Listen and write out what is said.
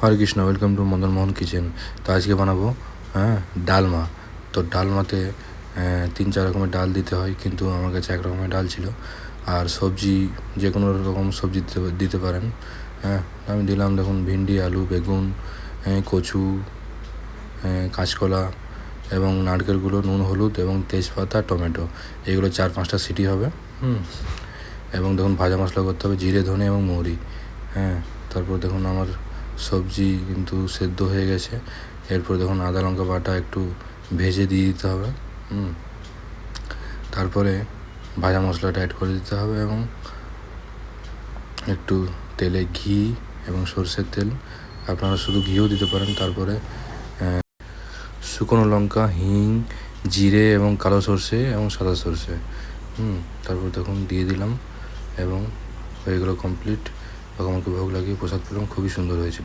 Hare Krishna, welcome to Madan Mohan kitchen. তো আজকে বানাবো ডালমা। তো ডালমাতে 3-4 রকমের ডাল দিতে হয়, কিন্তু আমার কাছে 1 রকমের ডাল ছিল। আর সবজি যে কোনো রকম সবজি দিতে পারেন। আমি দিলাম, দেখুন, ভিন্ডি, আলু, বেগুন, কচু, কাঁচকলা এবং নারকেলগুলো, নুন, হলুদ এবং তেজপাতা, টমেটো। এগুলো 4-5টা সিটি হবে। এবং দেখুন, ভাজা মশলা করতে হবে, জিরে, ধনে এবং মৌরি। তারপর দেখুন আমার সবজি কিন্তু সেদ্ধ হয়ে গেছে। এরপর দেখুন আদা লঙ্কা বাটা একটু ভেজে দিয়ে দিতে হবে। তারপরে ভাজা মশলাটা অ্যাড করে দিতে হবে এবং একটু তেলে ঘি এবং সরষের তেল, আপনারা শুধু ঘিও দিতে পারেন। তারপরে শুকনো লঙ্কা, হিং, জিরে এবং কালো সরষে এবং সাদা সরষে। তারপর দেখুন দিয়ে দিলাম এবং হয়ে গেলো কমপ্লিট। ভগবানকে ভোগ লাগিয়ে প্রসাদ পেলাম, খুবই সুন্দর হয়েছে।